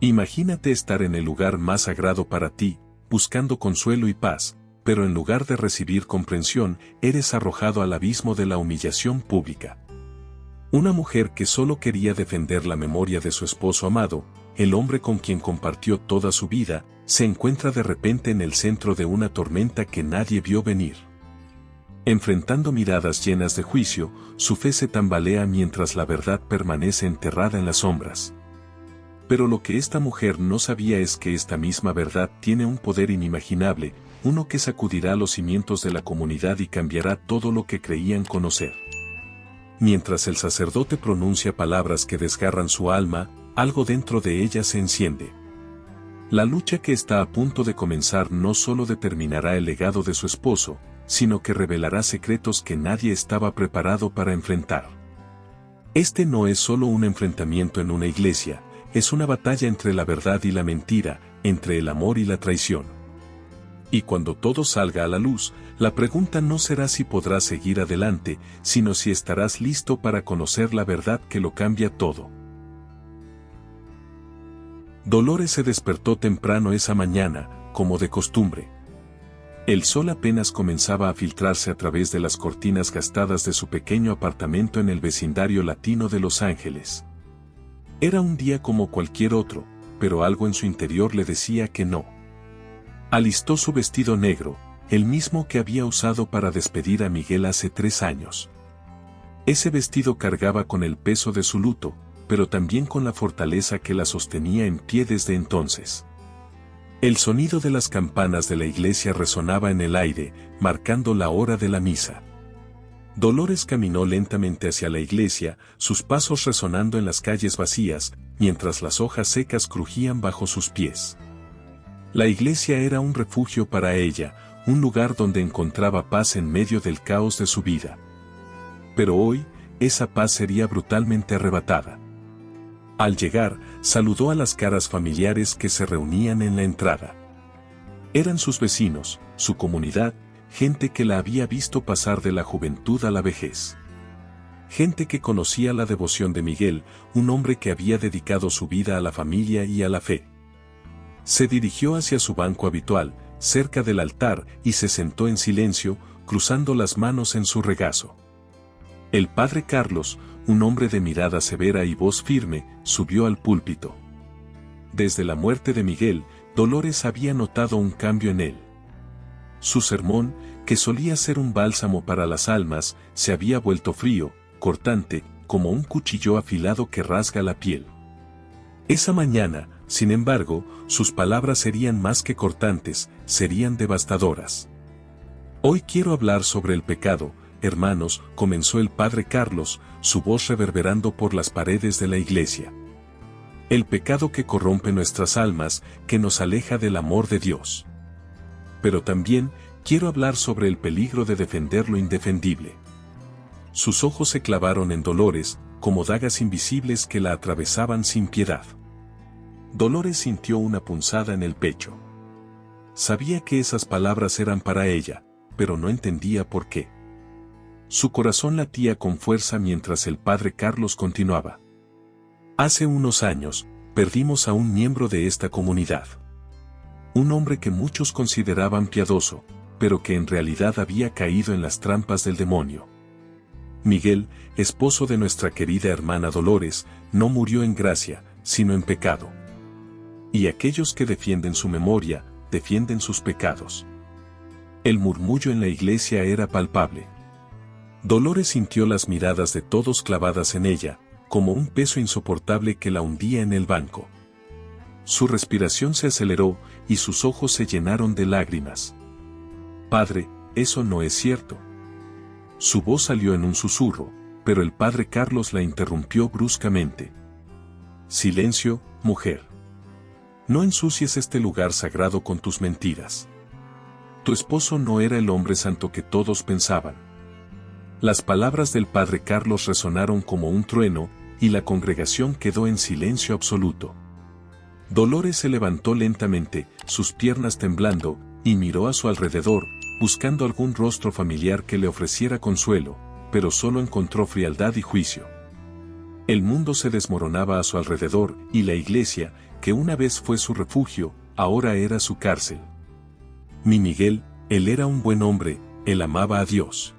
Imagínate estar en el lugar más sagrado para ti, buscando consuelo y paz, pero en lugar de recibir comprensión, eres arrojado al abismo de la humillación pública. Una mujer que solo quería defender la memoria de su esposo amado, el hombre con quien compartió toda su vida, se encuentra de repente en el centro de una tormenta que nadie vio venir. Enfrentando miradas llenas de juicio, su fe se tambalea mientras la verdad permanece enterrada en las sombras. Pero lo que esta mujer no sabía es que esta misma verdad tiene un poder inimaginable, uno que sacudirá los cimientos de la comunidad y cambiará todo lo que creían conocer. Mientras el sacerdote pronuncia palabras que desgarran su alma, algo dentro de ella se enciende. La lucha que está a punto de comenzar no solo determinará el legado de su esposo, sino que revelará secretos que nadie estaba preparado para enfrentar. Este no es solo un enfrentamiento en una iglesia, es una batalla entre la verdad y la mentira, entre el amor y la traición. Y cuando todo salga a la luz, la pregunta no será si podrás seguir adelante, sino si estarás listo para conocer la verdad que lo cambia todo. Dolores se despertó temprano esa mañana, como de costumbre. El sol apenas comenzaba a filtrarse a través de las cortinas gastadas de su pequeño apartamento en el vecindario latino de Los Ángeles. Era un día como cualquier otro, pero algo en su interior le decía que no. Alistó su vestido negro, el mismo que había usado para despedir a Miguel hace 3 años. Ese vestido cargaba con el peso de su luto, pero también con la fortaleza que la sostenía en pie desde entonces. El sonido de las campanas de la iglesia resonaba en el aire, marcando la hora de la misa. Dolores caminó lentamente hacia la iglesia, sus pasos resonando en las calles vacías, mientras las hojas secas crujían bajo sus pies. La iglesia era un refugio para ella, un lugar donde encontraba paz en medio del caos de su vida. Pero hoy, esa paz sería brutalmente arrebatada. Al llegar, saludó a las caras familiares que se reunían en la entrada. Eran sus vecinos, su comunidad, gente que la había visto pasar de la juventud a la vejez. Gente que conocía la devoción de Miguel, un hombre que había dedicado su vida a la familia y a la fe. Se dirigió hacia su banco habitual, cerca del altar, y se sentó en silencio, cruzando las manos en su regazo. El padre Carlos, un hombre de mirada severa y voz firme, subió al púlpito. Desde la muerte de Miguel, Dolores había notado un cambio en él. Su sermón, que solía ser un bálsamo para las almas, se había vuelto frío, cortante, como un cuchillo afilado que rasga la piel. Esa mañana, sin embargo, sus palabras serían más que cortantes, serían devastadoras. Hoy quiero hablar sobre el pecado, hermanos, comenzó el padre Carlos, su voz reverberando por las paredes de la iglesia. El pecado que corrompe nuestras almas, que nos aleja del amor de Dios. Pero también, quiero hablar sobre el peligro de defender lo indefendible. Sus ojos se clavaron en Dolores, como dagas invisibles que la atravesaban sin piedad. Dolores sintió una punzada en el pecho. Sabía que esas palabras eran para ella, pero no entendía por qué. Su corazón latía con fuerza mientras el padre Carlos continuaba. Hace unos años, perdimos a un miembro de esta comunidad. Un hombre que muchos consideraban piadoso, pero que en realidad había caído en las trampas del demonio. Miguel, esposo de nuestra querida hermana Dolores, no murió en gracia, sino en pecado. Y aquellos que defienden su memoria, defienden sus pecados. El murmullo en la iglesia era palpable. Dolores sintió las miradas de todos clavadas en ella, como un peso insoportable que la hundía en el banco. Su respiración se aceleró, y sus ojos se llenaron de lágrimas. Padre, eso no es cierto. Su voz salió en un susurro, pero el padre Carlos la interrumpió bruscamente. Silencio, mujer. No ensucies este lugar sagrado con tus mentiras. Tu esposo no era el hombre santo que todos pensaban. Las palabras del padre Carlos resonaron como un trueno, y la congregación quedó en silencio absoluto. Dolores se levantó lentamente, sus piernas temblando, y miró a su alrededor, buscando algún rostro familiar que le ofreciera consuelo, pero solo encontró frialdad y juicio. El mundo se desmoronaba a su alrededor, y la iglesia, que una vez fue su refugio, ahora era su cárcel. Mi Miguel, él era un buen hombre, él amaba a Dios.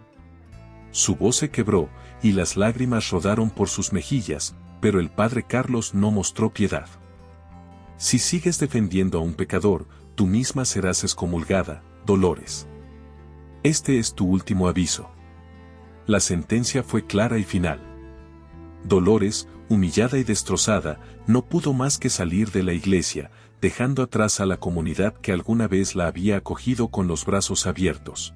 Su voz se quebró, y las lágrimas rodaron por sus mejillas, pero el padre Carlos no mostró piedad. Si sigues defendiendo a un pecador, tú misma serás excomulgada, Dolores. Este es tu último aviso. La sentencia fue clara y final. Dolores, humillada y destrozada, no pudo más que salir de la iglesia, dejando atrás a la comunidad que alguna vez la había acogido con los brazos abiertos.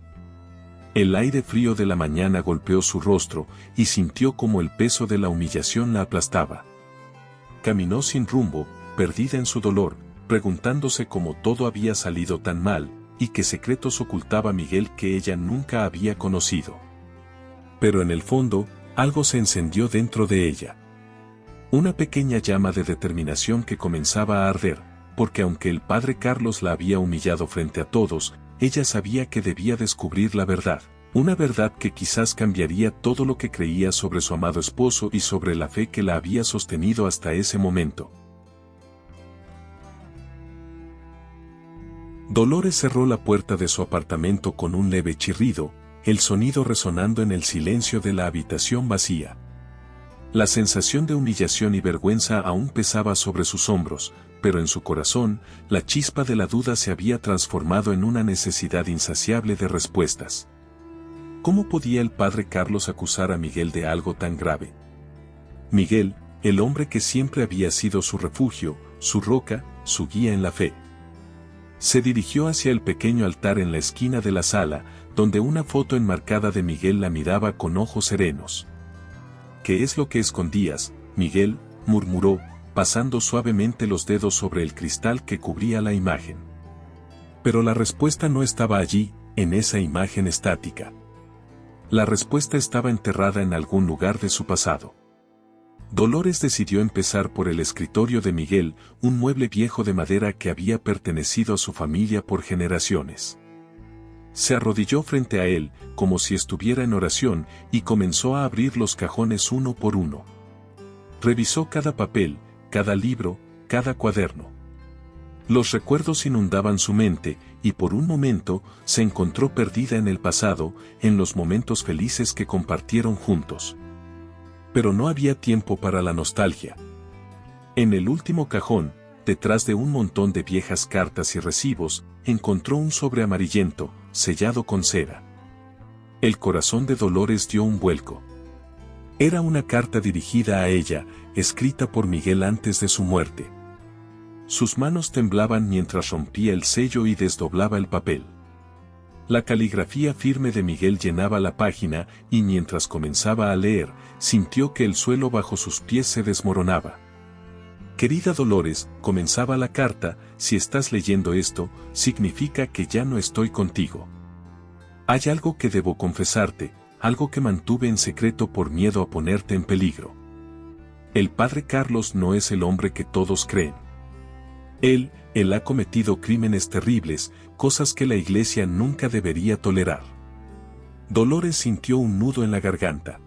El aire frío de la mañana golpeó su rostro, y sintió como el peso de la humillación la aplastaba. Caminó sin rumbo, perdida en su dolor, preguntándose cómo todo había salido tan mal, y qué secretos ocultaba Miguel que ella nunca había conocido. Pero en el fondo, algo se encendió dentro de ella. Una pequeña llama de determinación que comenzaba a arder, porque aunque el padre Carlos la había humillado frente a todos, ella sabía que debía descubrir la verdad, una verdad que quizás cambiaría todo lo que creía sobre su amado esposo y sobre la fe que la había sostenido hasta ese momento. Dolores cerró la puerta de su apartamento con un leve chirrido, el sonido resonando en el silencio de la habitación vacía. La sensación de humillación y vergüenza aún pesaba sobre sus hombros, pero en su corazón, la chispa de la duda se había transformado en una necesidad insaciable de respuestas. ¿Cómo podía el padre Carlos acusar a Miguel de algo tan grave? Miguel, el hombre que siempre había sido su refugio, su roca, su guía en la fe. Se dirigió hacia el pequeño altar en la esquina de la sala, donde una foto enmarcada de Miguel la miraba con ojos serenos. ¿Qué es lo que escondías, Miguel?, murmuró, pasando suavemente los dedos sobre el cristal que cubría la imagen. Pero la respuesta no estaba allí, en esa imagen estática. La respuesta estaba enterrada en algún lugar de su pasado. Dolores decidió empezar por el escritorio de Miguel, un mueble viejo de madera que había pertenecido a su familia por generaciones. Se arrodilló frente a él, como si estuviera en oración, y comenzó a abrir los cajones uno por uno. Revisó cada papel, cada libro, cada cuaderno. Los recuerdos inundaban su mente, y por un momento, se encontró perdida en el pasado, en los momentos felices que compartieron juntos. Pero no había tiempo para la nostalgia. En el último cajón, detrás de un montón de viejas cartas y recibos, encontró un sobre amarillento, sellado con cera. El corazón de Dolores dio un vuelco. Era una carta dirigida a ella, escrita por Miguel antes de su muerte. Sus manos temblaban mientras rompía el sello y desdoblaba el papel. La caligrafía firme de Miguel llenaba la página, y mientras comenzaba a leer, sintió que el suelo bajo sus pies se desmoronaba. Querida Dolores, comenzaba la carta, si estás leyendo esto, significa que ya no estoy contigo. Hay algo que debo confesarte, algo que mantuve en secreto por miedo a ponerte en peligro. El padre Carlos no es el hombre que todos creen. Él ha cometido crímenes terribles, cosas que la iglesia nunca debería tolerar. Dolores sintió un nudo en la garganta.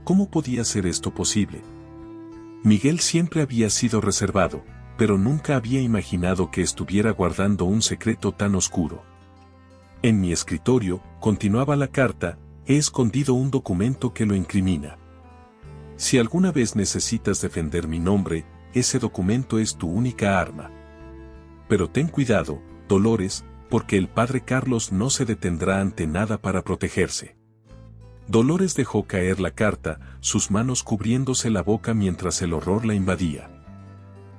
¿Cómo podía ser esto posible? Miguel siempre había sido reservado, pero nunca había imaginado que estuviera guardando un secreto tan oscuro. En mi escritorio, continuaba la carta, he escondido un documento que lo incrimina. Si alguna vez necesitas defender mi nombre, ese documento es tu única arma. Pero ten cuidado, Dolores, porque el padre Carlos no se detendrá ante nada para protegerse. Dolores dejó caer la carta, sus manos cubriéndose la boca mientras el horror la invadía.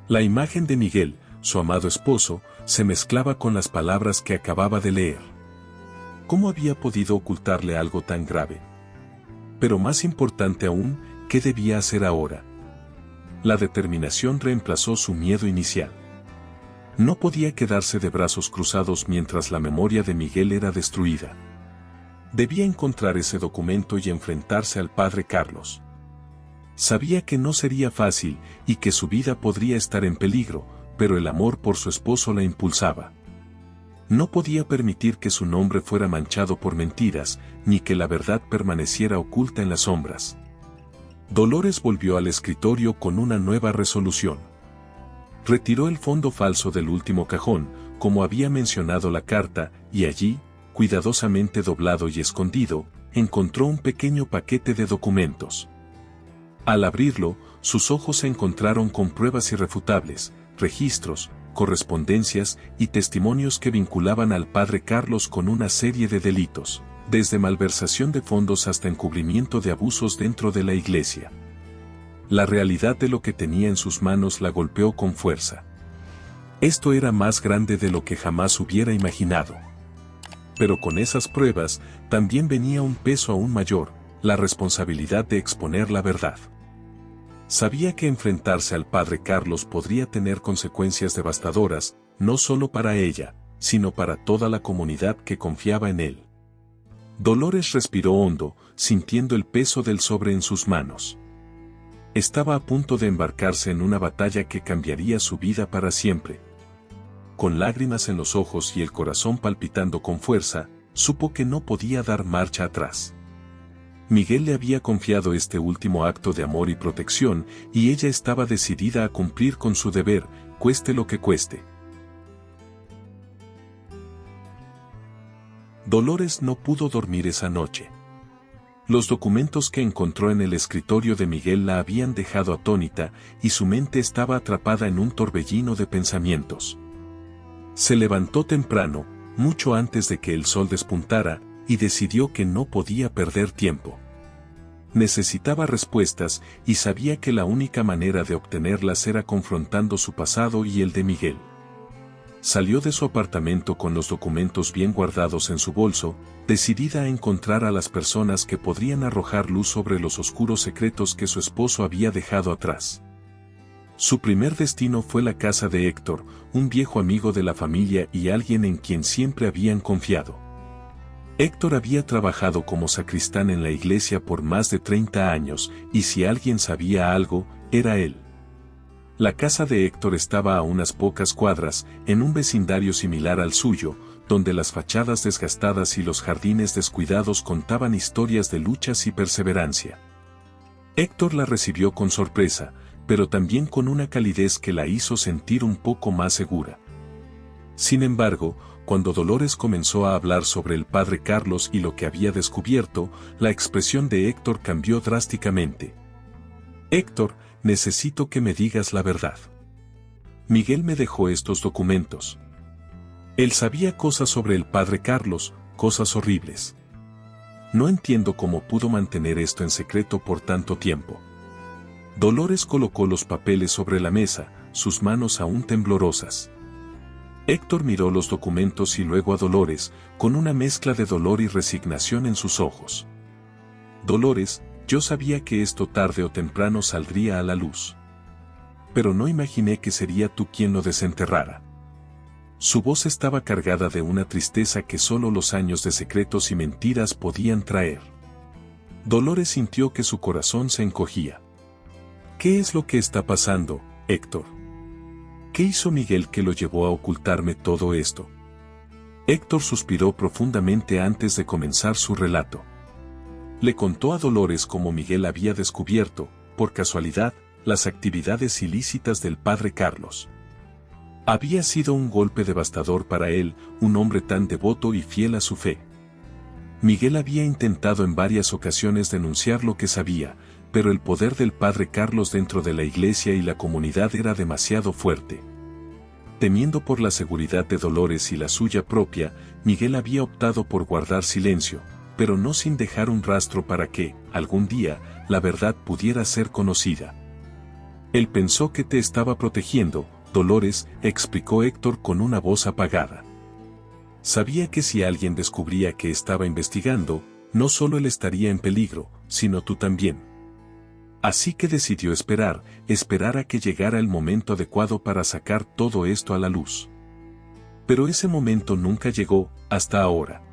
La imagen de Miguel, su amado esposo, se mezclaba con las palabras que acababa de leer. ¿Cómo había podido ocultarle algo tan grave? Pero más importante aún, ¿qué debía hacer ahora? La determinación reemplazó su miedo inicial. No podía quedarse de brazos cruzados mientras la memoria de Miguel era destruida. Debía encontrar ese documento y enfrentarse al padre Carlos. Sabía que no sería fácil y que su vida podría estar en peligro, pero el amor por su esposo la impulsaba. No podía permitir que su nombre fuera manchado por mentiras, ni que la verdad permaneciera oculta en las sombras. Dolores volvió al escritorio con una nueva resolución. Retiró el fondo falso del último cajón, como había mencionado la carta, y allí, cuidadosamente doblado y escondido, encontró un pequeño paquete de documentos. Al abrirlo, sus ojos se encontraron con pruebas irrefutables, registros, correspondencias y testimonios que vinculaban al padre Carlos con una serie de delitos, desde malversación de fondos hasta encubrimiento de abusos dentro de la iglesia. La realidad de lo que tenía en sus manos la golpeó con fuerza. Esto era más grande de lo que jamás hubiera imaginado. Pero con esas pruebas, también venía un peso aún mayor, la responsabilidad de exponer la verdad. Sabía que enfrentarse al padre Carlos podría tener consecuencias devastadoras, no solo para ella, sino para toda la comunidad que confiaba en él. Dolores respiró hondo, sintiendo el peso del sobre en sus manos. Estaba a punto de embarcarse en una batalla que cambiaría su vida para siempre. Con lágrimas en los ojos y el corazón palpitando con fuerza, supo que no podía dar marcha atrás. Miguel le había confiado este último acto de amor y protección, y ella estaba decidida a cumplir con su deber, cueste lo que cueste. Dolores no pudo dormir esa noche. Los documentos que encontró en el escritorio de Miguel la habían dejado atónita, y su mente estaba atrapada en un torbellino de pensamientos. Se levantó temprano, mucho antes de que el sol despuntara, y decidió que no podía perder tiempo. Necesitaba respuestas, y sabía que la única manera de obtenerlas era confrontando su pasado y el de Miguel. Salió de su apartamento con los documentos bien guardados en su bolso, decidida a encontrar a las personas que podrían arrojar luz sobre los oscuros secretos que su esposo había dejado atrás. Su primer destino fue la casa de Héctor, un viejo amigo de la familia y alguien en quien siempre habían confiado. Héctor había trabajado como sacristán en la iglesia por más de 30 años, y si alguien sabía algo, era él. La casa de Héctor estaba a unas pocas cuadras, en un vecindario similar al suyo, donde las fachadas desgastadas y los jardines descuidados contaban historias de luchas y perseverancia. Héctor la recibió con sorpresa, pero también con una calidez que la hizo sentir un poco más segura. Sin embargo, cuando Dolores comenzó a hablar sobre el padre Carlos y lo que había descubierto, la expresión de Héctor cambió drásticamente. «Héctor, necesito que me digas la verdad. Miguel me dejó estos documentos. Él sabía cosas sobre el padre Carlos, cosas horribles. No entiendo cómo pudo mantener esto en secreto por tanto tiempo». Dolores colocó los papeles sobre la mesa, sus manos aún temblorosas. Héctor miró los documentos y luego a Dolores, con una mezcla de dolor y resignación en sus ojos. «Dolores, yo sabía que esto tarde o temprano saldría a la luz. Pero no imaginé que sería tú quien lo desenterrara». Su voz estaba cargada de una tristeza que solo los años de secretos y mentiras podían traer. Dolores sintió que su corazón se encogía. «¿Qué es lo que está pasando, Héctor? ¿Qué hizo Miguel que lo llevó a ocultarme todo esto?». Héctor suspiró profundamente antes de comenzar su relato. Le contó a Dolores cómo Miguel había descubierto, por casualidad, las actividades ilícitas del padre Carlos. Había sido un golpe devastador para él, un hombre tan devoto y fiel a su fe. Miguel había intentado en varias ocasiones denunciar lo que sabía, pero el poder del padre Carlos dentro de la iglesia y la comunidad era demasiado fuerte. Temiendo por la seguridad de Dolores y la suya propia, Miguel había optado por guardar silencio, pero no sin dejar un rastro para que, algún día, la verdad pudiera ser conocida. «Él pensó que te estaba protegiendo, Dolores», explicó Héctor con una voz apagada. «Sabía que si alguien descubría que estaba investigando, no solo él estaría en peligro, sino tú también. Así que decidió esperar a que llegara el momento adecuado para sacar todo esto a la luz. Pero ese momento nunca llegó, hasta ahora».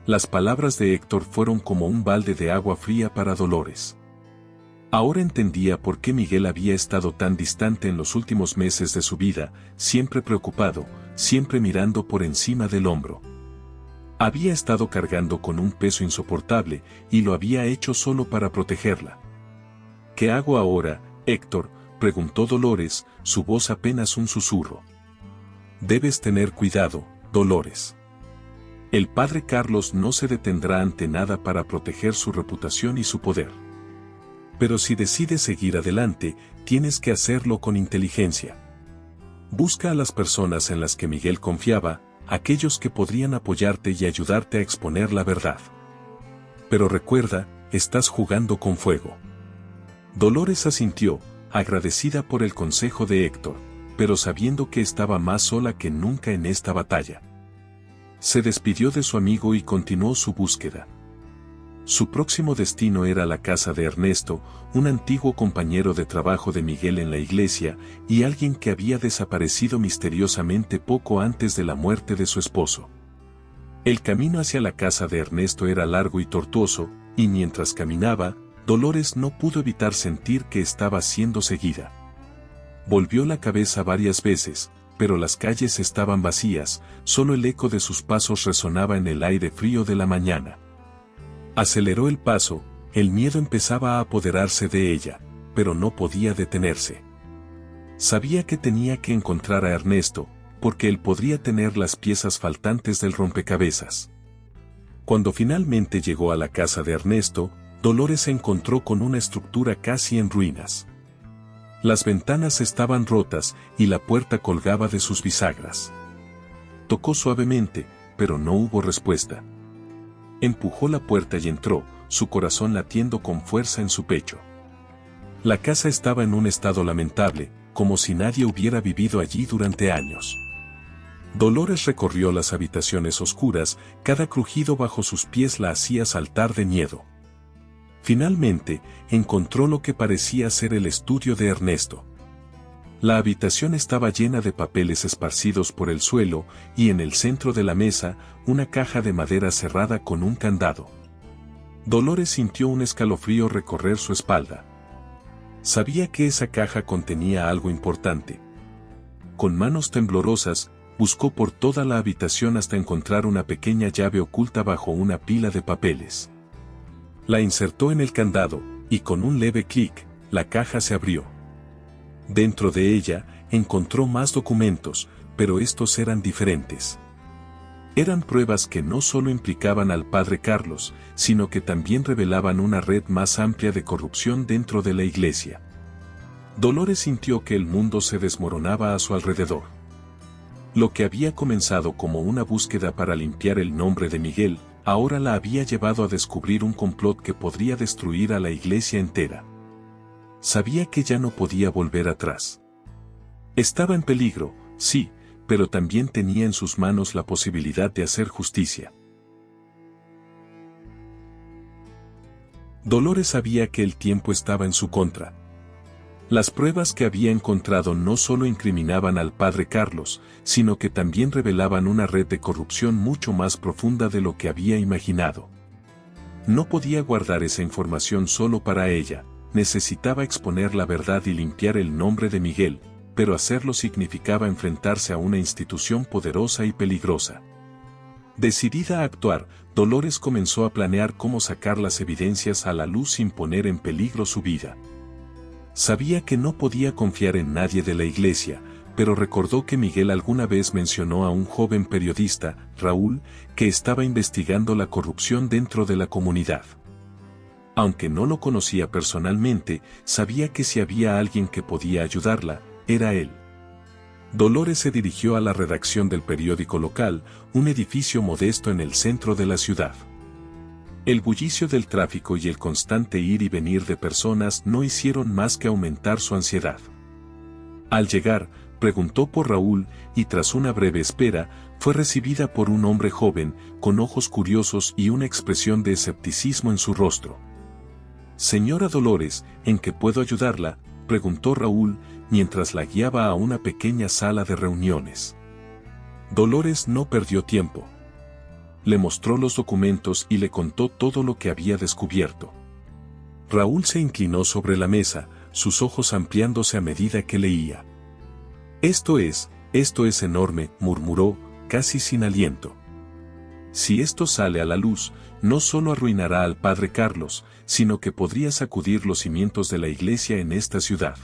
Las palabras de Héctor fueron como un balde de agua fría para Dolores. Ahora entendía por qué Miguel había estado tan distante en los últimos meses de su vida, siempre preocupado, siempre mirando por encima del hombro. Había estado cargando con un peso insoportable, y lo había hecho solo para protegerla. «¿Qué hago ahora, Héctor?», preguntó Dolores, su voz apenas un susurro. Debes tener cuidado, Dolores. El padre Carlos no se detendrá ante nada para proteger su reputación y su poder. Pero si decides seguir adelante, tienes que hacerlo con inteligencia. Busca a las personas en las que Miguel confiaba, aquellos que podrían apoyarte y ayudarte a exponer la verdad. Pero recuerda, estás jugando con fuego. Dolores asintió, agradecida por el consejo de Héctor, pero sabiendo que estaba más sola que nunca en esta batalla. Se despidió de su amigo y continuó su búsqueda. Su próximo destino era la casa de Ernesto, un antiguo compañero de trabajo de Miguel en la iglesia, y alguien que había desaparecido misteriosamente poco antes de la muerte de su esposo. El camino hacia la casa de Ernesto era largo y tortuoso, y mientras caminaba, Dolores no pudo evitar sentir que estaba siendo seguida. Volvió la cabeza varias veces, pero las calles estaban vacías, solo el eco de sus pasos resonaba en el aire frío de la mañana. Aceleró el paso, el miedo empezaba a apoderarse de ella, pero no podía detenerse. Sabía que tenía que encontrar a Ernesto, porque él podría tener las piezas faltantes del rompecabezas. Cuando finalmente llegó a la casa de Ernesto, Dolores se encontró con una estructura casi en ruinas. Las ventanas estaban rotas y la puerta colgaba de sus bisagras. Tocó suavemente, pero no hubo respuesta. Empujó la puerta y entró, su corazón latiendo con fuerza en su pecho. La casa estaba en un estado lamentable, como si nadie hubiera vivido allí durante años. Dolores recorrió las habitaciones oscuras, cada crujido bajo sus pies la hacía saltar de miedo. Finalmente, encontró lo que parecía ser el estudio de Ernesto. La habitación estaba llena de papeles esparcidos por el suelo, y en el centro de la mesa, una caja de madera cerrada con un candado. Dolores sintió un escalofrío recorrer su espalda. Sabía que esa caja contenía algo importante. Con manos temblorosas, buscó por toda la habitación hasta encontrar una pequeña llave oculta bajo una pila de papeles. La insertó en el candado, y con un leve clic, la caja se abrió. Dentro de ella, encontró más documentos, pero estos eran diferentes. Eran pruebas que no solo implicaban al padre Carlos, sino que también revelaban una red más amplia de corrupción dentro de la iglesia. Dolores sintió que el mundo se desmoronaba a su alrededor. Lo que había comenzado como una búsqueda para limpiar el nombre de Miguel, ahora la había llevado a descubrir un complot que podría destruir a la iglesia entera. Sabía que ya no podía volver atrás. Estaba en peligro, sí, pero también tenía en sus manos la posibilidad de hacer justicia. Dolores sabía que el tiempo estaba en su contra. Las pruebas que había encontrado no solo incriminaban al padre Carlos, sino que también revelaban una red de corrupción mucho más profunda de lo que había imaginado. No podía guardar esa información solo para ella, necesitaba exponer la verdad y limpiar el nombre de Miguel, pero hacerlo significaba enfrentarse a una institución poderosa y peligrosa. Decidida a actuar, Dolores comenzó a planear cómo sacar las evidencias a la luz sin poner en peligro su vida. Sabía que no podía confiar en nadie de la iglesia, pero recordó que Miguel alguna vez mencionó a un joven periodista, Raúl, que estaba investigando la corrupción dentro de la comunidad. Aunque no lo conocía personalmente, sabía que si había alguien que podía ayudarla, era él. Dolores se dirigió a la redacción del periódico local, un edificio modesto en el centro de la ciudad. El bullicio del tráfico y el constante ir y venir de personas no hicieron más que aumentar su ansiedad. Al llegar, preguntó por Raúl, y tras una breve espera, fue recibida por un hombre joven, con ojos curiosos y una expresión de escepticismo en su rostro. «Señora Dolores, ¿en qué puedo ayudarla?», preguntó Raúl, mientras la guiaba a una pequeña sala de reuniones. Dolores no perdió tiempo. Le mostró los documentos y le contó todo lo que había descubierto. Raúl se inclinó sobre la mesa, sus ojos ampliándose a medida que leía. Esto es enorme», murmuró, casi sin aliento. «Si esto sale a la luz, no solo arruinará al padre Carlos, sino que podría sacudir los cimientos de la iglesia en esta ciudad».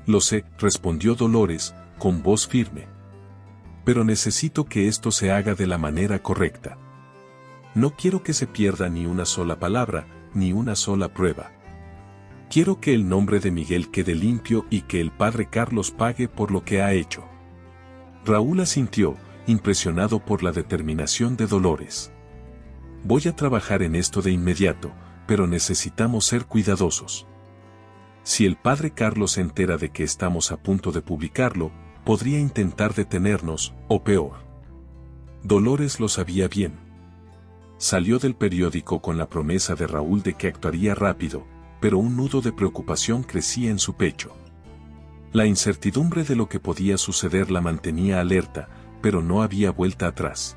Lo sé, respondió Dolores, con voz firme. Pero necesito que esto se haga de la manera correcta. No quiero que se pierda ni una sola palabra, ni una sola prueba. Quiero que el nombre de Miguel quede limpio y que el padre Carlos pague por lo que ha hecho. Raúl asintió, impresionado por la determinación de Dolores. Voy a trabajar en esto de inmediato, pero necesitamos ser cuidadosos. Si el padre Carlos se entera de que estamos a punto de publicarlo, podría intentar detenernos, o peor. Dolores lo sabía bien. Salió del periódico con la promesa de Raúl de que actuaría rápido, pero un nudo de preocupación crecía en su pecho. La incertidumbre de lo que podía suceder la mantenía alerta, pero no había vuelta atrás.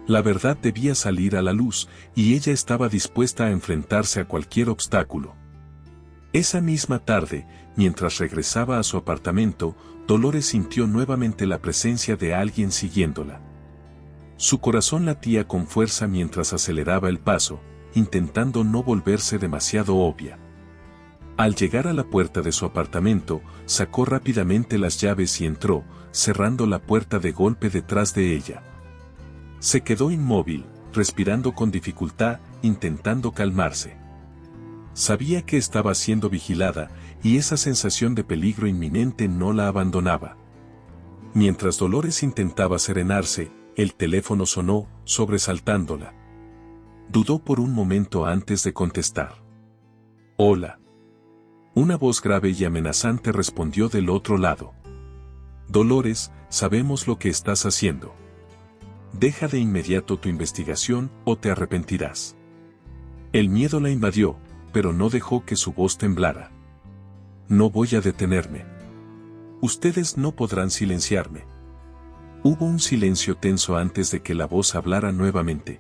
La verdad debía salir a la luz, y ella estaba dispuesta a enfrentarse a cualquier obstáculo. Esa misma tarde, mientras regresaba a su apartamento, Dolores sintió nuevamente la presencia de alguien siguiéndola. Su corazón latía con fuerza mientras aceleraba el paso, intentando no volverse demasiado obvia. Al llegar a la puerta de su apartamento, sacó rápidamente las llaves y entró, cerrando la puerta de golpe detrás de ella. Se quedó inmóvil, respirando con dificultad, intentando calmarse. Sabía que estaba siendo vigilada, y esa sensación de peligro inminente no la abandonaba. Mientras Dolores intentaba serenarse, el teléfono sonó, sobresaltándola. Dudó por un momento antes de contestar. «Hola». Una voz grave y amenazante respondió del otro lado. «Dolores, sabemos lo que estás haciendo. Deja de inmediato tu investigación o te arrepentirás». El miedo la invadió, pero no dejó que su voz temblara. «No voy a detenerme. Ustedes no podrán silenciarme». Hubo un silencio tenso antes de que la voz hablara nuevamente.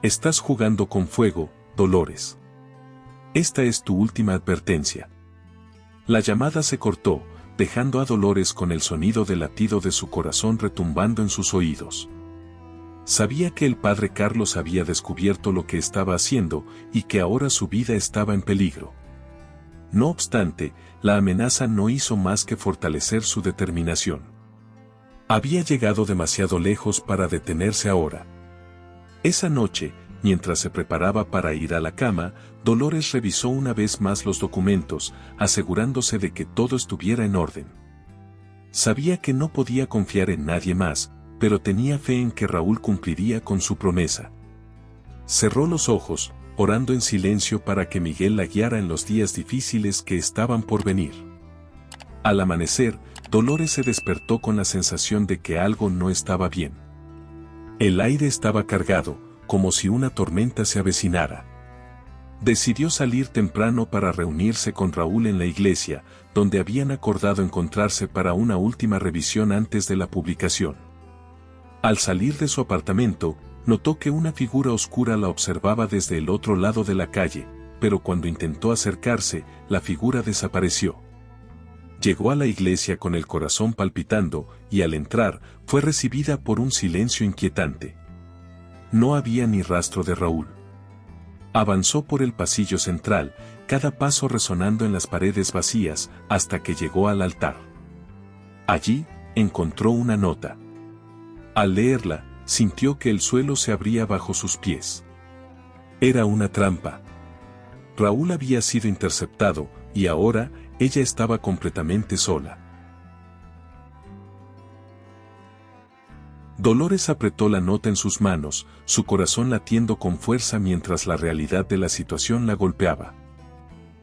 «Estás jugando con fuego, Dolores. Esta es tu última advertencia». La llamada se cortó, dejando a Dolores con el sonido del latido de su corazón retumbando en sus oídos. Sabía que el padre Carlos había descubierto lo que estaba haciendo y que ahora su vida estaba en peligro. No obstante, la amenaza no hizo más que fortalecer su determinación. Había llegado demasiado lejos para detenerse ahora. Esa noche, mientras se preparaba para ir a la cama, Dolores revisó una vez más los documentos, asegurándose de que todo estuviera en orden. Sabía que no podía confiar en nadie más, pero tenía fe en que Raúl cumpliría con su promesa. Cerró los ojos, orando en silencio para que Miguel la guiara en los días difíciles que estaban por venir. Al amanecer, Dolores se despertó con la sensación de que algo no estaba bien. El aire estaba cargado, como si una tormenta se avecinara. Decidió salir temprano para reunirse con Raúl en la iglesia, donde habían acordado encontrarse para una última revisión antes de la publicación. Al salir de su apartamento, notó que una figura oscura la observaba desde el otro lado de la calle, pero cuando intentó acercarse, la figura desapareció. Llegó a la iglesia con el corazón palpitando, y al entrar, fue recibida por un silencio inquietante. No había ni rastro de Raúl. Avanzó por el pasillo central, cada paso resonando en las paredes vacías, hasta que llegó al altar. Allí, encontró una nota. Al leerla, sintió que el suelo se abría bajo sus pies. Era una trampa. Raúl había sido interceptado, y ahora, ella estaba completamente sola. Dolores apretó la nota en sus manos, su corazón latiendo con fuerza mientras la realidad de la situación la golpeaba.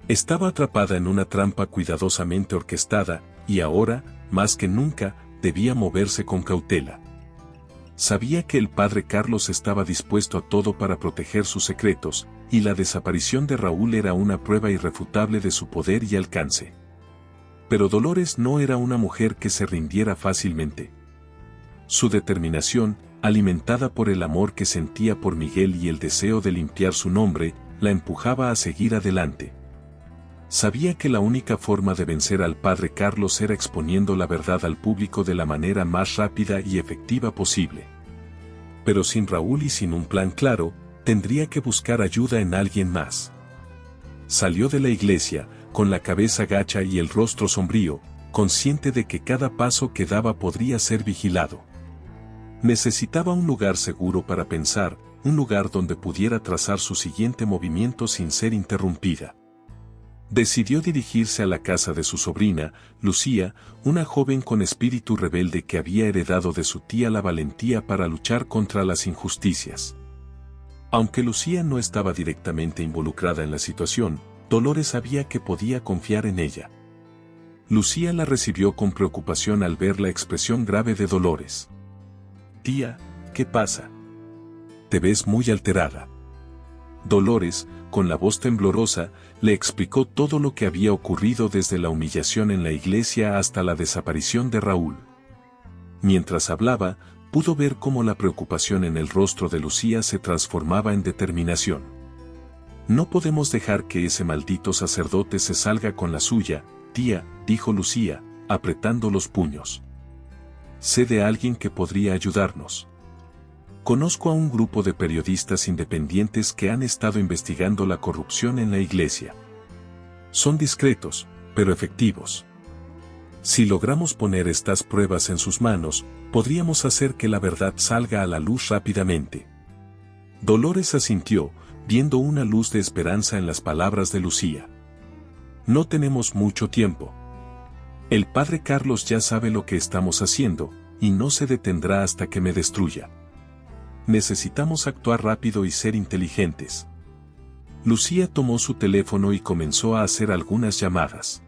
Estaba atrapada en una trampa cuidadosamente orquestada, y ahora, más que nunca, debía moverse con cautela. Sabía que el padre Carlos estaba dispuesto a todo para proteger sus secretos, y la desaparición de Raúl era una prueba irrefutable de su poder y alcance. Pero Dolores no era una mujer que se rindiera fácilmente. Su determinación, alimentada por el amor que sentía por Miguel y el deseo de limpiar su nombre, la empujaba a seguir adelante. Sabía que la única forma de vencer al padre Carlos era exponiendo la verdad al público de la manera más rápida y efectiva posible. Pero sin Raúl y sin un plan claro, tendría que buscar ayuda en alguien más. Salió de la iglesia, con la cabeza gacha y el rostro sombrío, consciente de que cada paso que daba podría ser vigilado. Necesitaba un lugar seguro para pensar, un lugar donde pudiera trazar su siguiente movimiento sin ser interrumpida. Decidió dirigirse a la casa de su sobrina, Lucía, una joven con espíritu rebelde que había heredado de su tía la valentía para luchar contra las injusticias. Aunque Lucía no estaba directamente involucrada en la situación, Dolores sabía que podía confiar en ella. Lucía la recibió con preocupación al ver la expresión grave de Dolores. «Tía, ¿qué pasa? Te ves muy alterada». Dolores, con la voz temblorosa, le explicó todo lo que había ocurrido desde la humillación en la iglesia hasta la desaparición de Raúl. Mientras hablaba, pudo ver cómo la preocupación en el rostro de Lucía se transformaba en determinación. «No podemos dejar que ese maldito sacerdote se salga con la suya, tía», dijo Lucía, apretando los puños. «Sé de alguien que podría ayudarnos. Conozco a un grupo de periodistas independientes que han estado investigando la corrupción en la iglesia. Son discretos, pero efectivos. Si logramos poner estas pruebas en sus manos, podríamos hacer que la verdad salga a la luz rápidamente». Dolores asintió, viendo una luz de esperanza en las palabras de Lucía. «No tenemos mucho tiempo. El padre Carlos ya sabe lo que estamos haciendo, y no se detendrá hasta que me destruya. Necesitamos actuar rápido y ser inteligentes». Lucía tomó su teléfono y comenzó a hacer algunas llamadas.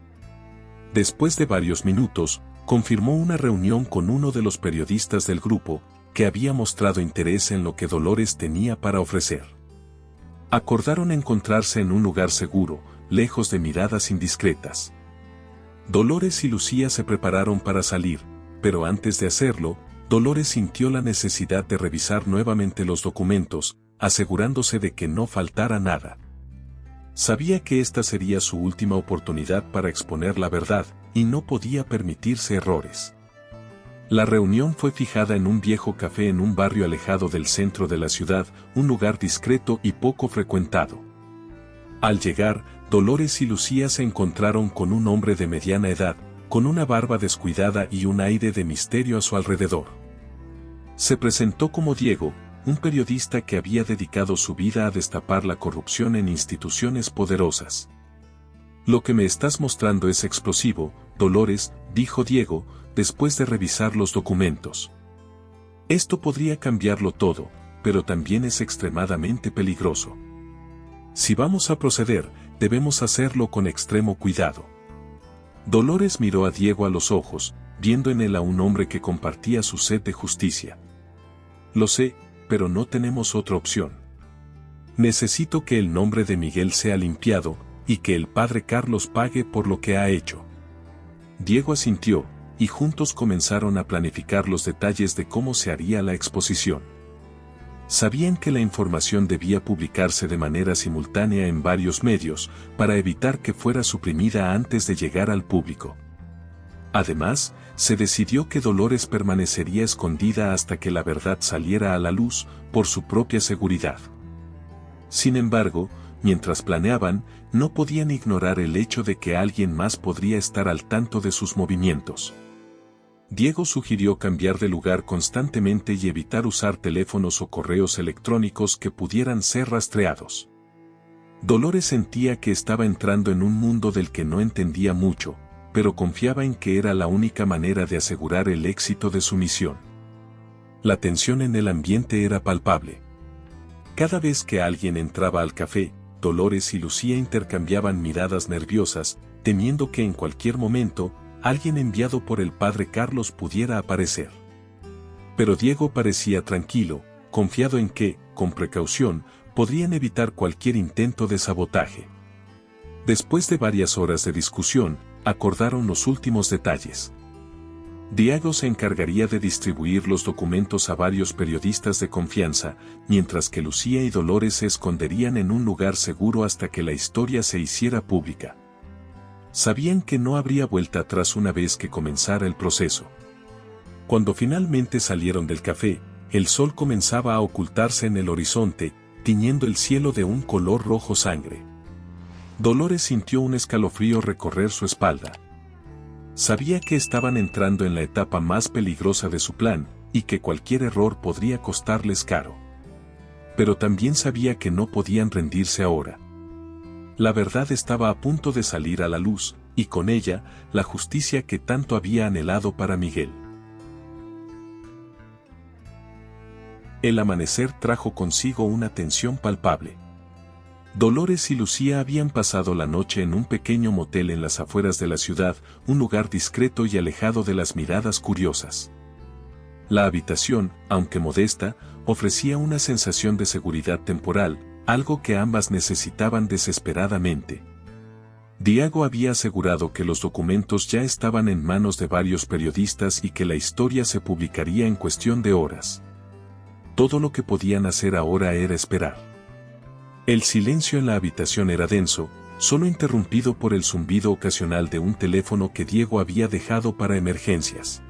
Después de varios minutos, confirmó una reunión con uno de los periodistas del grupo, que había mostrado interés en lo que Dolores tenía para ofrecer. Acordaron encontrarse en un lugar seguro, lejos de miradas indiscretas. Dolores y Lucía se prepararon para salir, pero antes de hacerlo, Dolores sintió la necesidad de revisar nuevamente los documentos, asegurándose de que no faltara nada. Sabía que esta sería su última oportunidad para exponer la verdad, y no podía permitirse errores. La reunión fue fijada en un viejo café en un barrio alejado del centro de la ciudad, un lugar discreto y poco frecuentado. Al llegar, Dolores y Lucía se encontraron con un hombre de mediana edad, con una barba descuidada y un aire de misterio a su alrededor. Se presentó como Diego, un periodista que había dedicado su vida a destapar la corrupción en instituciones poderosas. «Lo que me estás mostrando es explosivo, Dolores», dijo Diego, después de revisar los documentos. «Esto podría cambiarlo todo, pero también es extremadamente peligroso. Si vamos a proceder, debemos hacerlo con extremo cuidado». Dolores miró a Diego a los ojos, viendo en él a un hombre que compartía su sed de justicia. «Lo sé, pero no tenemos otra opción. Necesito que el nombre de Miguel sea limpiado, y que el padre Carlos pague por lo que ha hecho». Diego asintió, y juntos comenzaron a planificar los detalles de cómo se haría la exposición. Sabían que la información debía publicarse de manera simultánea en varios medios, para evitar que fuera suprimida antes de llegar al público. Además, se decidió que Dolores permanecería escondida hasta que la verdad saliera a la luz, por su propia seguridad. Sin embargo, mientras planeaban, no podían ignorar el hecho de que alguien más podría estar al tanto de sus movimientos. Diego sugirió cambiar de lugar constantemente y evitar usar teléfonos o correos electrónicos que pudieran ser rastreados. Dolores sentía que estaba entrando en un mundo del que no entendía mucho, pero confiaba en que era la única manera de asegurar el éxito de su misión. La tensión en el ambiente era palpable. Cada vez que alguien entraba al café, Dolores y Lucía intercambiaban miradas nerviosas, temiendo que en cualquier momento, alguien enviado por el padre Carlos pudiera aparecer. Pero Diego parecía tranquilo, confiado en que, con precaución, podrían evitar cualquier intento de sabotaje. Después de varias horas de discusión, acordaron los últimos detalles. Diego se encargaría de distribuir los documentos a varios periodistas de confianza, mientras que Lucía y Dolores se esconderían en un lugar seguro hasta que la historia se hiciera pública. Sabían que no habría vuelta atrás una vez que comenzara el proceso. Cuando finalmente salieron del café, el sol comenzaba a ocultarse en el horizonte, tiñendo el cielo de un color rojo sangre. Dolores sintió un escalofrío recorrer su espalda. Sabía que estaban entrando en la etapa más peligrosa de su plan, y que cualquier error podría costarles caro. Pero también sabía que no podían rendirse ahora. La verdad estaba a punto de salir a la luz, y con ella, la justicia que tanto había anhelado para Miguel. El amanecer trajo consigo una tensión palpable. Dolores y Lucía habían pasado la noche en un pequeño motel en las afueras de la ciudad, un lugar discreto y alejado de las miradas curiosas. La habitación, aunque modesta, ofrecía una sensación de seguridad temporal, algo que ambas necesitaban desesperadamente. Diego había asegurado que los documentos ya estaban en manos de varios periodistas y que la historia se publicaría en cuestión de horas. Todo lo que podían hacer ahora era esperar. El silencio en la habitación era denso, solo interrumpido por el zumbido ocasional de un teléfono que Diego había dejado para emergencias.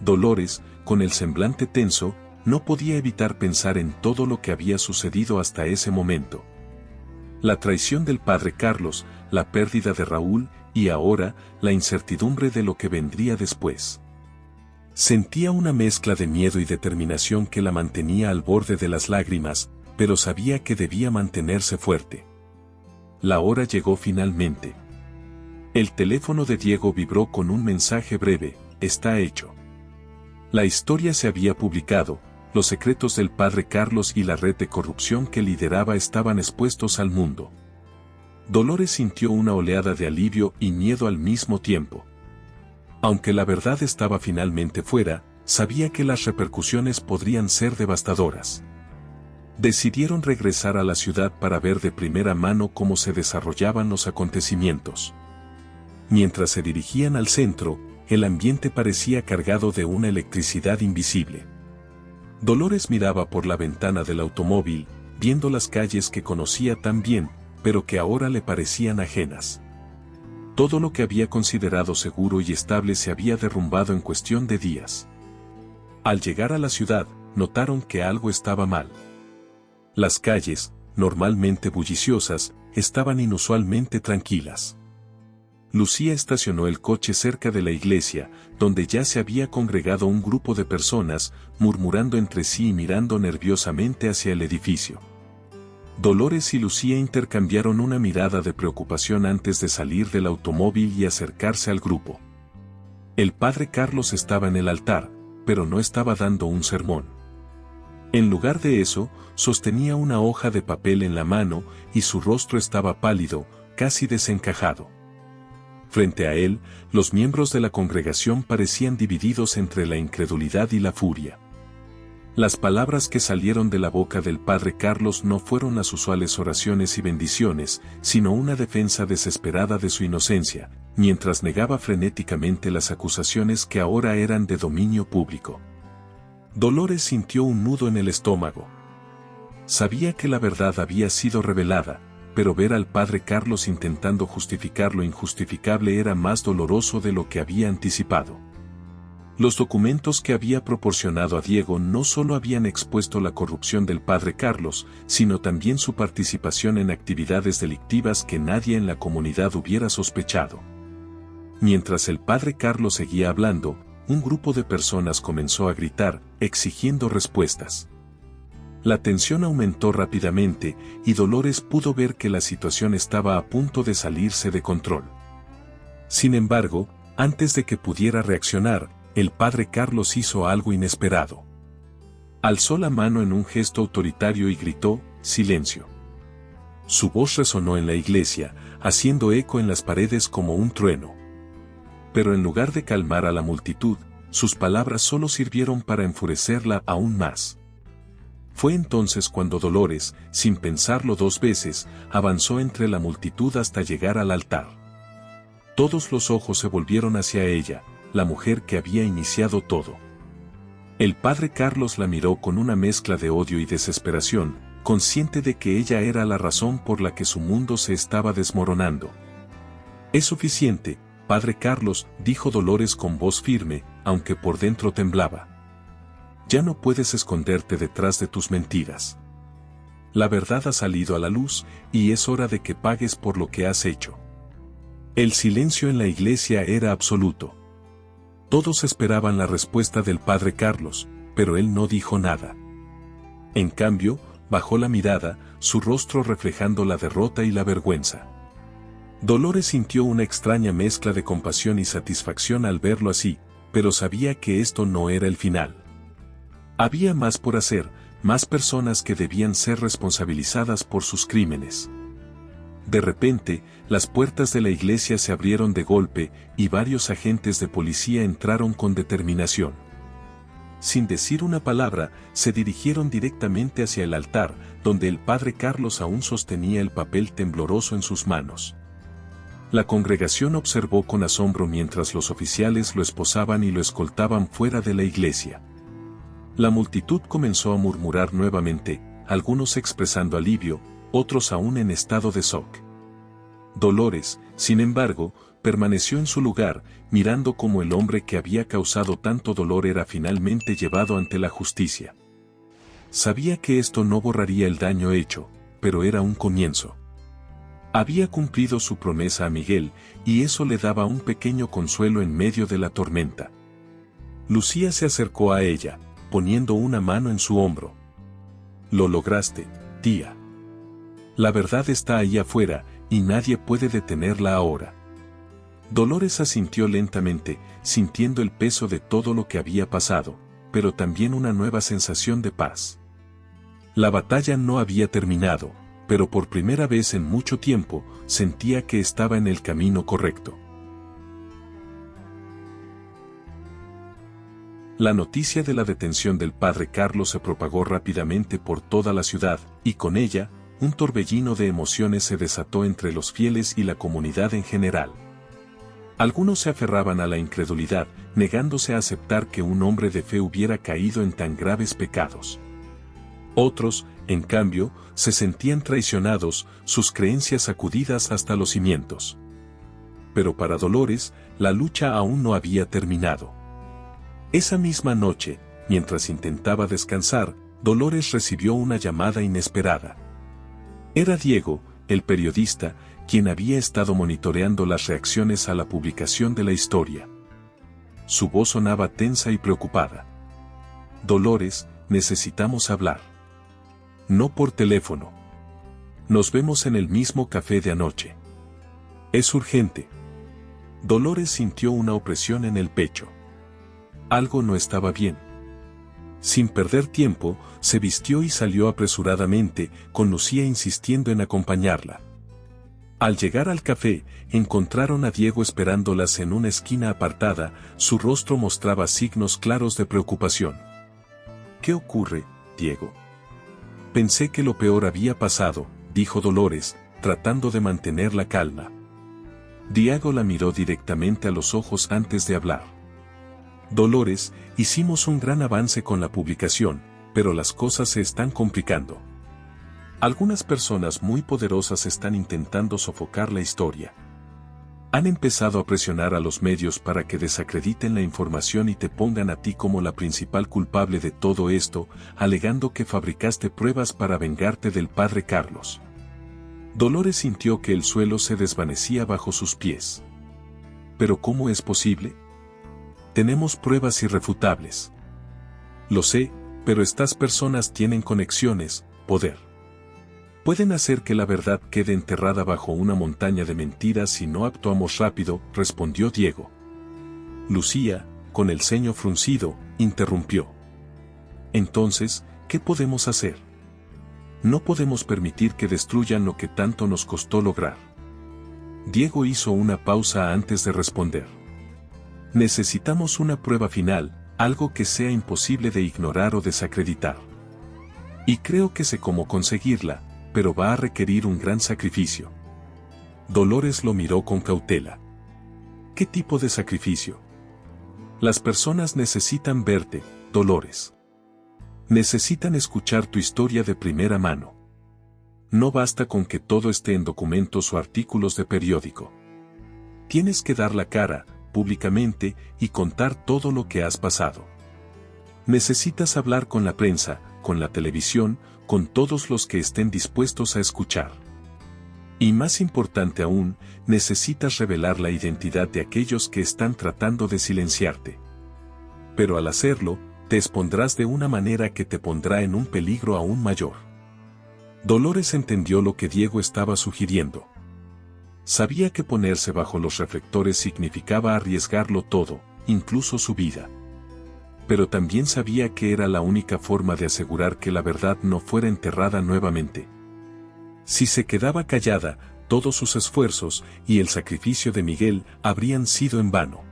Dolores, con el semblante tenso, no podía evitar pensar en todo lo que había sucedido hasta ese momento. La traición del padre Carlos, la pérdida de Raúl, y ahora, la incertidumbre de lo que vendría después. Sentía una mezcla de miedo y determinación que la mantenía al borde de las lágrimas, pero sabía que debía mantenerse fuerte. La hora llegó finalmente. El teléfono de Diego vibró con un mensaje breve: está hecho. La historia se había publicado, los secretos del padre Carlos y la red de corrupción que lideraba estaban expuestos al mundo. Dolores sintió una oleada de alivio y miedo al mismo tiempo. Aunque la verdad estaba finalmente fuera, sabía que las repercusiones podrían ser devastadoras. Decidieron regresar a la ciudad para ver de primera mano cómo se desarrollaban los acontecimientos. Mientras se dirigían al centro, el ambiente parecía cargado de una electricidad invisible. Dolores miraba por la ventana del automóvil, viendo las calles que conocía tan bien, pero que ahora le parecían ajenas. Todo lo que había considerado seguro y estable se había derrumbado en cuestión de días. Al llegar a la ciudad, notaron que algo estaba mal. Las calles, normalmente bulliciosas, estaban inusualmente tranquilas. Lucía estacionó el coche cerca de la iglesia, donde ya se había congregado un grupo de personas, murmurando entre sí y mirando nerviosamente hacia el edificio. Dolores y Lucía intercambiaron una mirada de preocupación antes de salir del automóvil y acercarse al grupo. El padre Carlos estaba en el altar, pero no estaba dando un sermón. En lugar de eso, sostenía una hoja de papel en la mano y su rostro estaba pálido, casi desencajado. Frente a él, los miembros de la congregación parecían divididos entre la incredulidad y la furia. Las palabras que salieron de la boca del padre Carlos no fueron las usuales oraciones y bendiciones, sino una defensa desesperada de su inocencia, mientras negaba frenéticamente las acusaciones que ahora eran de dominio público. Dolores sintió un nudo en el estómago. Sabía que la verdad había sido revelada, pero ver al padre Carlos intentando justificar lo injustificable era más doloroso de lo que había anticipado. Los documentos que había proporcionado a Diego no solo habían expuesto la corrupción del padre Carlos, sino también su participación en actividades delictivas que nadie en la comunidad hubiera sospechado. Mientras el padre Carlos seguía hablando, un grupo de personas comenzó a gritar, exigiendo respuestas. La tensión aumentó rápidamente, y Dolores pudo ver que la situación estaba a punto de salirse de control. Sin embargo, antes de que pudiera reaccionar, el padre Carlos hizo algo inesperado. Alzó la mano en un gesto autoritario y gritó, «Silencio». Su voz resonó en la iglesia, haciendo eco en las paredes como un trueno. Pero en lugar de calmar a la multitud, sus palabras solo sirvieron para enfurecerla aún más. Fue entonces cuando Dolores, sin pensarlo dos veces, avanzó entre la multitud hasta llegar al altar. Todos los ojos se volvieron hacia ella, la mujer que había iniciado todo. El padre Carlos la miró con una mezcla de odio y desesperación, consciente de que ella era la razón por la que su mundo se estaba desmoronando. «Es suficiente, padre Carlos», dijo Dolores con voz firme, aunque por dentro temblaba. «Ya no puedes esconderte detrás de tus mentiras. La verdad ha salido a la luz, y es hora de que pagues por lo que has hecho. El silencio en la iglesia era absoluto. Todos esperaban la respuesta del padre Carlos, pero él no dijo nada. En cambio, bajó la mirada, su rostro reflejando la derrota y la vergüenza. Dolores sintió una extraña mezcla de compasión y satisfacción al verlo así, pero sabía que esto no era el final. Había más por hacer, más personas que debían ser responsabilizadas por sus crímenes. De repente, las puertas de la iglesia se abrieron de golpe y varios agentes de policía entraron con determinación. Sin decir una palabra, se dirigieron directamente hacia el altar, donde el padre Carlos aún sostenía el papel tembloroso en sus manos. La congregación observó con asombro mientras los oficiales lo esposaban y lo escoltaban fuera de la iglesia. La multitud comenzó a murmurar nuevamente, algunos expresando alivio, otros aún en estado de shock. Dolores, sin embargo, permaneció en su lugar, mirando cómo el hombre que había causado tanto dolor era finalmente llevado ante la justicia. Sabía que esto no borraría el daño hecho, pero era un comienzo. Había cumplido su promesa a Miguel, y eso le daba un pequeño consuelo en medio de la tormenta. Lucía se acercó a ella, poniendo una mano en su hombro. «Lo lograste, tía. La verdad está ahí afuera, y nadie puede detenerla ahora». Dolores asintió lentamente, sintiendo el peso de todo lo que había pasado, pero también una nueva sensación de paz. La batalla no había terminado, pero por primera vez en mucho tiempo, sentía que estaba en el camino correcto. La noticia de la detención del padre Carlos se propagó rápidamente por toda la ciudad, y con ella, un torbellino de emociones se desató entre los fieles y la comunidad en general. Algunos se aferraban a la incredulidad, negándose a aceptar que un hombre de fe hubiera caído en tan graves pecados. Otros, en cambio, se sentían traicionados, sus creencias sacudidas hasta los cimientos. Pero para Dolores, la lucha aún no había terminado. Esa misma noche, mientras intentaba descansar, Dolores recibió una llamada inesperada. Era Diego, el periodista, quien había estado monitoreando las reacciones a la publicación de la historia. Su voz sonaba tensa y preocupada. «Dolores, necesitamos hablar. No por teléfono. Nos vemos en el mismo café de anoche. Es urgente». Dolores sintió una opresión en el pecho. Algo no estaba bien. Sin perder tiempo, se vistió y salió apresuradamente, con Lucía insistiendo en acompañarla. Al llegar al café, encontraron a Diego esperándolas en una esquina apartada, su rostro mostraba signos claros de preocupación. «¿Qué ocurre, Diego?» «Pensé que lo peor había pasado», dijo Dolores, tratando de mantener la calma. Diego la miró directamente a los ojos antes de hablar. «Dolores, hicimos un gran avance con la publicación, pero las cosas se están complicando. Algunas personas muy poderosas están intentando sofocar la historia. Han empezado a presionar a los medios para que desacrediten la información y te pongan a ti como la principal culpable de todo esto, alegando que fabricaste pruebas para vengarte del padre Carlos». Dolores sintió que el suelo se desvanecía bajo sus pies. «¿Pero cómo es posible? Tenemos pruebas irrefutables». «Lo sé, pero estas personas tienen conexiones, poder. Pueden hacer que la verdad quede enterrada bajo una montaña de mentiras si no actuamos rápido», respondió Diego. Lucía, con el ceño fruncido, interrumpió. «Entonces, ¿qué podemos hacer? No podemos permitir que destruyan lo que tanto nos costó lograr». Diego hizo una pausa antes de responder. «Necesitamos una prueba final, algo que sea imposible de ignorar o desacreditar. Y creo que sé cómo conseguirla, pero va a requerir un gran sacrificio». Dolores lo miró con cautela. «¿Qué tipo de sacrificio?» «Las personas necesitan verte, Dolores. Necesitan escuchar tu historia de primera mano. No basta con que todo esté en documentos o artículos de periódico. Tienes que dar la cara, públicamente, y contar todo lo que has pasado. Necesitas hablar con la prensa, con la televisión, con todos los que estén dispuestos a escuchar. Y más importante aún, necesitas revelar la identidad de aquellos que están tratando de silenciarte. Pero al hacerlo, te expondrás de una manera que te pondrá en un peligro aún mayor. Dolores entendió lo que Diego estaba sugiriendo. Sabía que ponerse bajo los reflectores significaba arriesgarlo todo, incluso su vida. Pero también sabía que era la única forma de asegurar que la verdad no fuera enterrada nuevamente. Si se quedaba callada, todos sus esfuerzos y el sacrificio de Miguel habrían sido en vano.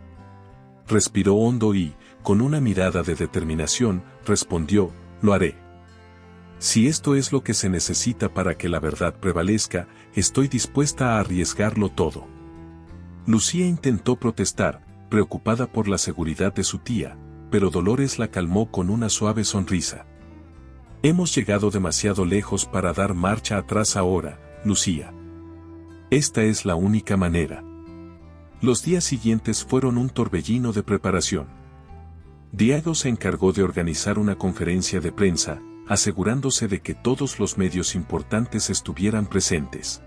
Respiró hondo y, con una mirada de determinación, respondió, lo haré. Si esto es lo que se necesita para que la verdad prevalezca, estoy dispuesta a arriesgarlo todo. Lucía intentó protestar, preocupada por la seguridad de su tía, pero Dolores la calmó con una suave sonrisa. Hemos llegado demasiado lejos para dar marcha atrás ahora, Lucía. Esta es la única manera. Los días siguientes fueron un torbellino de preparación. Diego se encargó de organizar una conferencia de prensa, asegurándose de que todos los medios importantes estuvieran presentes.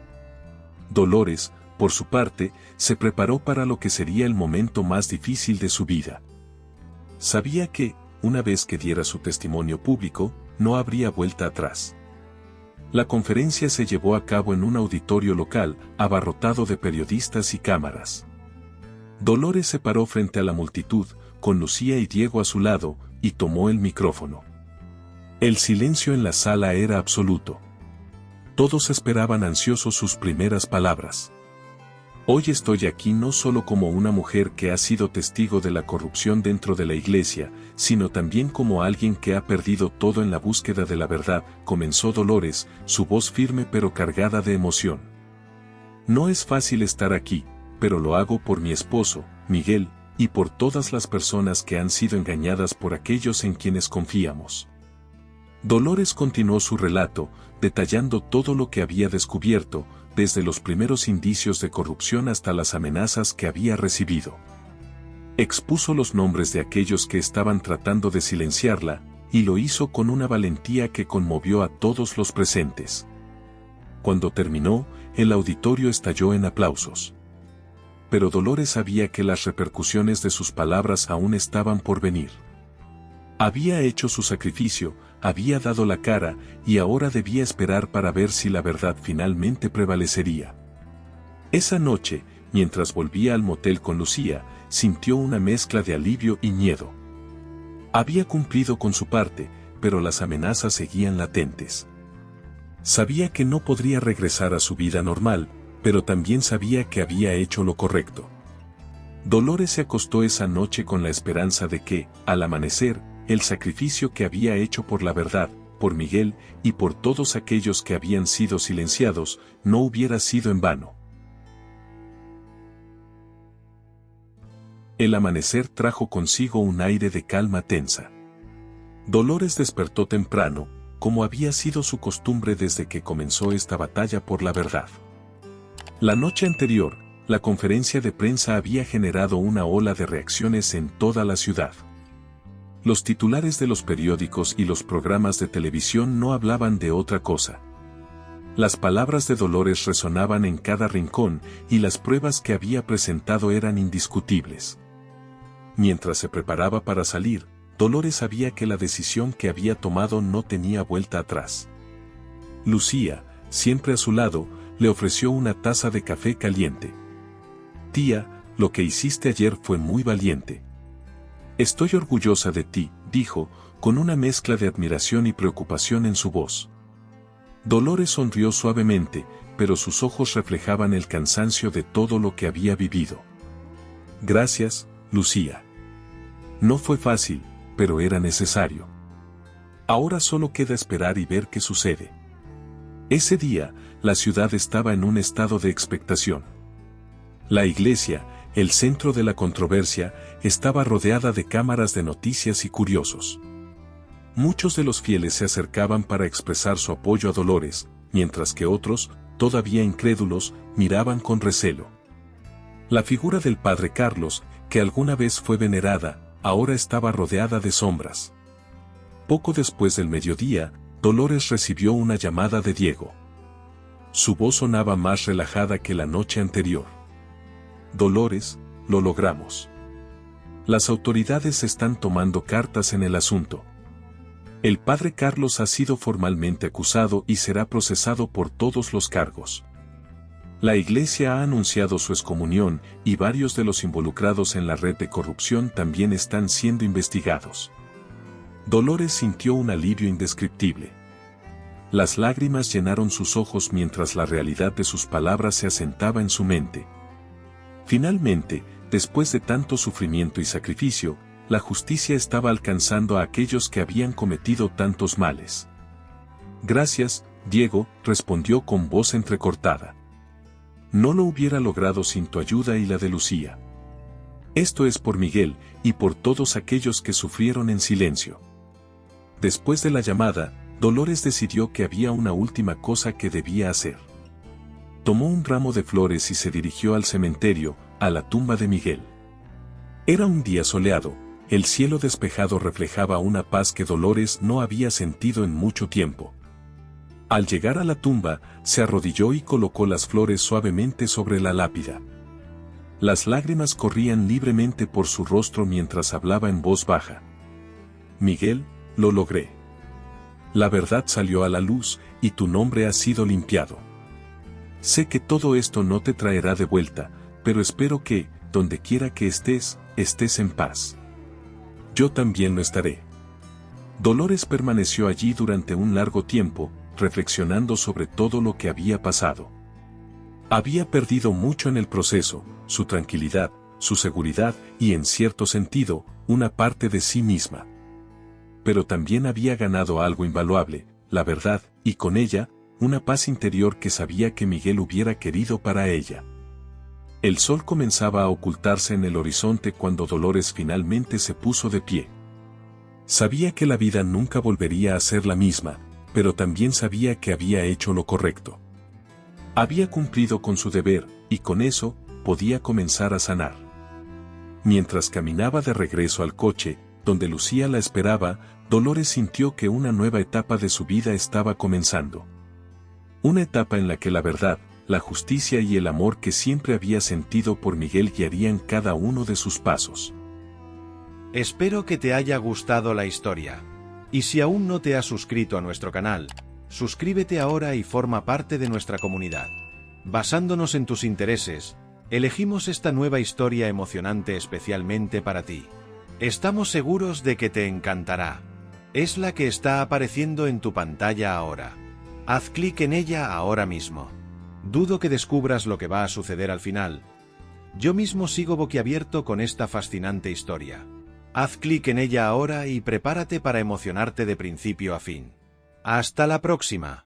Dolores, por su parte, se preparó para lo que sería el momento más difícil de su vida. Sabía que, una vez que diera su testimonio público, no habría vuelta atrás. La conferencia se llevó a cabo en un auditorio local, abarrotado de periodistas y cámaras. Dolores se paró frente a la multitud, con Lucía y Diego a su lado, y tomó el micrófono. El silencio en la sala era absoluto. Todos esperaban ansiosos sus primeras palabras. Hoy estoy aquí no solo como una mujer que ha sido testigo de la corrupción dentro de la iglesia, sino también como alguien que ha perdido todo en la búsqueda de la verdad, comenzó Dolores, su voz firme pero cargada de emoción. No es fácil estar aquí, pero lo hago por mi esposo, Miguel, y por todas las personas que han sido engañadas por aquellos en quienes confiamos. Dolores continuó su relato, detallando todo lo que había descubierto, desde los primeros indicios de corrupción hasta las amenazas que había recibido. Expuso los nombres de aquellos que estaban tratando de silenciarla, y lo hizo con una valentía que conmovió a todos los presentes. Cuando terminó, el auditorio estalló en aplausos. Pero Dolores sabía que las repercusiones de sus palabras aún estaban por venir. Había hecho su sacrificio, había dado la cara, y ahora debía esperar para ver si la verdad finalmente prevalecería. Esa noche, mientras volvía al motel con Lucía, sintió una mezcla de alivio y miedo. Había cumplido con su parte, pero las amenazas seguían latentes. Sabía que no podría regresar a su vida normal, pero también sabía que había hecho lo correcto. Dolores se acostó esa noche con la esperanza de que, al amanecer, el sacrificio que había hecho por la verdad, por Miguel y por todos aquellos que habían sido silenciados, no hubiera sido en vano. El amanecer trajo consigo un aire de calma tensa. Dolores despertó temprano, como había sido su costumbre desde que comenzó esta batalla por la verdad. La noche anterior, la conferencia de prensa había generado una ola de reacciones en toda la ciudad. Los titulares de los periódicos y los programas de televisión no hablaban de otra cosa. Las palabras de Dolores resonaban en cada rincón y las pruebas que había presentado eran indiscutibles. Mientras se preparaba para salir, Dolores sabía que la decisión que había tomado no tenía vuelta atrás. Lucía, siempre a su lado, le ofreció una taza de café caliente. «Tía, lo que hiciste ayer fue muy valiente. Estoy orgullosa de ti», dijo, con una mezcla de admiración y preocupación en su voz. Dolores sonrió suavemente, pero sus ojos reflejaban el cansancio de todo lo que había vivido. «Gracias, Lucía. No fue fácil, pero era necesario. Ahora solo queda esperar y ver qué sucede». Ese día, la ciudad estaba en un estado de expectación. La iglesia, el centro de la controversia, estaba rodeada de cámaras de noticias y curiosos. Muchos de los fieles se acercaban para expresar su apoyo a Dolores, mientras que otros, todavía incrédulos, miraban con recelo. La figura del padre Carlos, que alguna vez fue venerada, ahora estaba rodeada de sombras. Poco después del mediodía, Dolores recibió una llamada de Diego. Su voz sonaba más relajada que la noche anterior. Dolores, lo logramos. Las autoridades están tomando cartas en el asunto. El padre Carlos ha sido formalmente acusado y será procesado por todos los cargos. La iglesia ha anunciado su excomunión y varios de los involucrados en la red de corrupción también están siendo investigados. Dolores sintió un alivio indescriptible. Las lágrimas llenaron sus ojos mientras la realidad de sus palabras se asentaba en su mente. Finalmente, después de tanto sufrimiento y sacrificio, la justicia estaba alcanzando a aquellos que habían cometido tantos males. Gracias, Diego, respondió con voz entrecortada. No lo hubiera logrado sin tu ayuda y la de Lucía. Esto es por Miguel y por todos aquellos que sufrieron en silencio. Después de la llamada, Dolores decidió que había una última cosa que debía hacer. Tomó un ramo de flores y se dirigió al cementerio, a la tumba de Miguel. Era un día soleado, el cielo despejado reflejaba una paz que Dolores no había sentido en mucho tiempo. Al llegar a la tumba, se arrodilló y colocó las flores suavemente sobre la lápida. Las lágrimas corrían libremente por su rostro mientras hablaba en voz baja. Miguel, lo logré. La verdad salió a la luz, y tu nombre ha sido limpiado. Sé que todo esto no te traerá de vuelta, pero espero que, donde quiera que estés, estés en paz. Yo también lo estaré. Dolores permaneció allí durante un largo tiempo, reflexionando sobre todo lo que había pasado. Había perdido mucho en el proceso, su tranquilidad, su seguridad y, en cierto sentido, una parte de sí misma. Pero también había ganado algo invaluable, la verdad, y con ella, una paz interior que sabía que Miguel hubiera querido para ella. El sol comenzaba a ocultarse en el horizonte cuando Dolores finalmente se puso de pie. Sabía que la vida nunca volvería a ser la misma, pero también sabía que había hecho lo correcto. Había cumplido con su deber, y con eso, podía comenzar a sanar. Mientras caminaba de regreso al coche, donde Lucía la esperaba, Dolores sintió que una nueva etapa de su vida estaba comenzando. Una etapa en la que la verdad, la justicia y el amor que siempre había sentido por Miguel guiarían cada uno de sus pasos. Espero que te haya gustado la historia. Y si aún no te has suscrito a nuestro canal, suscríbete ahora y forma parte de nuestra comunidad. Basándonos en tus intereses, elegimos esta nueva historia emocionante especialmente para ti. Estamos seguros de que te encantará. Es la que está apareciendo en tu pantalla ahora. Haz clic en ella ahora mismo. Dudo que descubras lo que va a suceder al final. Yo mismo sigo boquiabierto con esta fascinante historia. Haz clic en ella ahora y prepárate para emocionarte de principio a fin. ¡Hasta la próxima!